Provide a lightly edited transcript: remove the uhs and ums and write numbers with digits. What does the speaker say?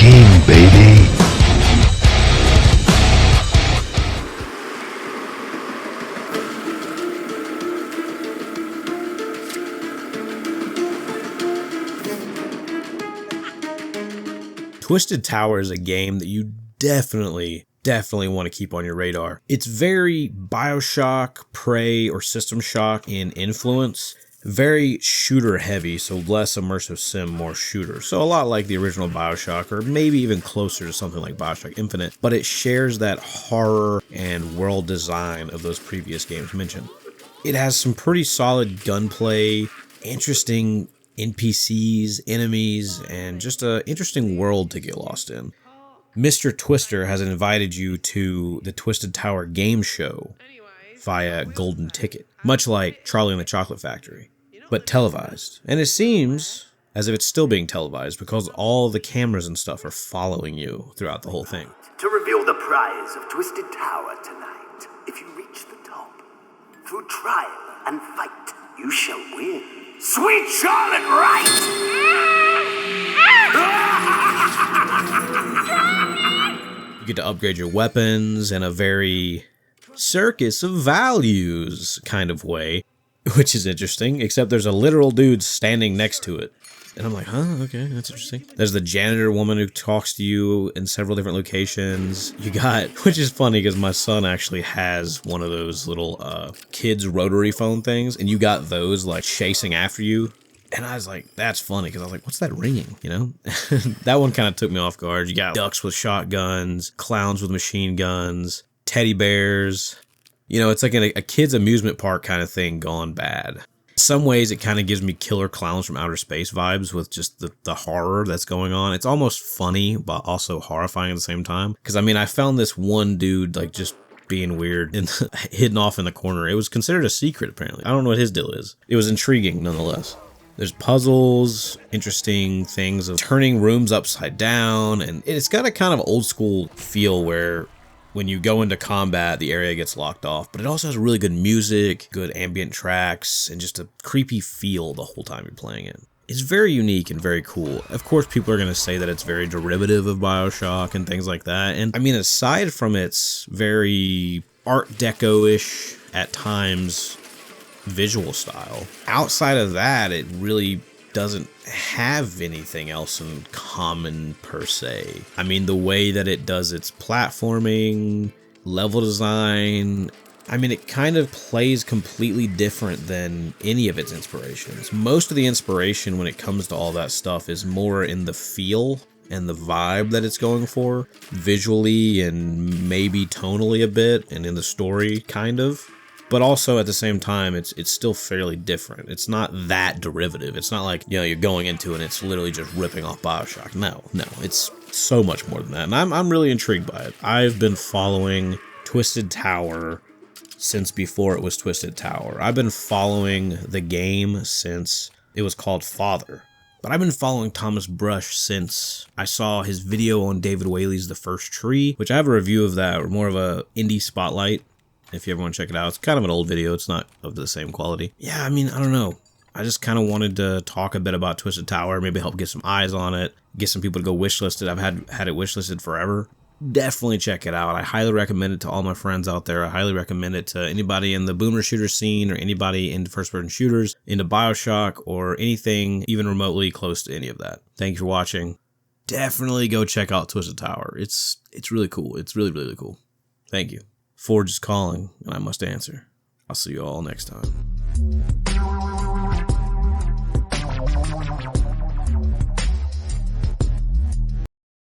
game, baby. Twisted Tower is a game that you definitely want to keep on your radar. It's very Bioshock, Prey, or System Shock in influence. Very shooter heavy, so less immersive sim, more shooter. So a lot like the original Bioshock, or maybe even closer to something like Bioshock Infinite, but it shares that horror and world design of those previous games mentioned. It has some pretty solid gunplay, interesting NPCs, enemies, and just an interesting world to get lost in. Mr. Twister has invited you to the Twisted Tower game show via Golden Ticket, much like Charlie and the Chocolate Factory, but televised. And it seems as if it's still being televised because all the cameras and stuff are following you throughout the whole thing. To reveal the prize of Twisted Tower tonight, if you reach the top, through trial and fight, you shall win. Sweet Charlotte Wright! You get to upgrade your weapons in a very circus of values kind of way, which is interesting, except there's a literal dude standing next to it. And I'm like, huh, okay, that's interesting. There's the janitor woman who talks to you in several different locations. You got, which is funny because my son actually has one of those little kids rotary phone things, and you got those like chasing after you. And I was like, that's funny, because I was like, what's that ringing, you know? That one kind of took me off guard. You got ducks with shotguns, clowns with machine guns, teddy bears. You know, it's like a kid's amusement park kind of thing gone bad. Some ways it kind of gives me Killer Clowns from Outer Space vibes with just the horror that's going on. It's almost funny, but also horrifying at the same time. Because, I mean, I found this one dude, like, just being weird and hidden off in the corner. It was considered a secret, apparently. I don't know what his deal is. It was intriguing, nonetheless. There's puzzles, interesting things of turning rooms upside down, and it's got a kind of old school feel where when you go into combat, the area gets locked off, but it also has really good music, good ambient tracks, and just a creepy feel the whole time you're playing it. It's very unique and very cool. Of course, people are going to say that it's very derivative of Bioshock and things like that, and I mean, aside from its very Art Deco-ish, at times, visual style, outside of that, it really doesn't have anything else in common per se. I mean, the way that it does its platforming, level design, I mean, it kind of plays completely different than any of its inspirations. Most of the inspiration when it comes to all that stuff is more in the feel and the vibe that it's going for, visually and maybe tonally a bit, and in the story, kind of. But also at the same time, it's still fairly different. It's not that derivative. It's not like, you know, you're going into it and it's literally just ripping off Bioshock. No, it's so much more than that. And I'm really intrigued by it. I've been following Twisted Tower since before it was Twisted Tower. I've been following the game since it was called Father. But I've been following Thomas Brush since I saw his video on David Whaley's The First Tree, which I have a review of that, or more of a indie spotlight. If you ever want to check it out, it's kind of an old video. It's not of the same quality. Yeah, I mean, I don't know. I just kind of wanted to talk a bit about Twisted Tower, maybe help get some eyes on it, get some people to go wishlist it. I've had it wishlisted forever. Definitely check it out. I highly recommend it to all my friends out there. I highly recommend it to anybody in the boomer shooter scene or anybody into first-person shooters, into Bioshock, or anything even remotely close to any of that. Thank you for watching. Definitely go check out Twisted Tower. It's really cool. It's really, really cool. Thank you. Forge is calling, and I must answer. I'll see you all next time.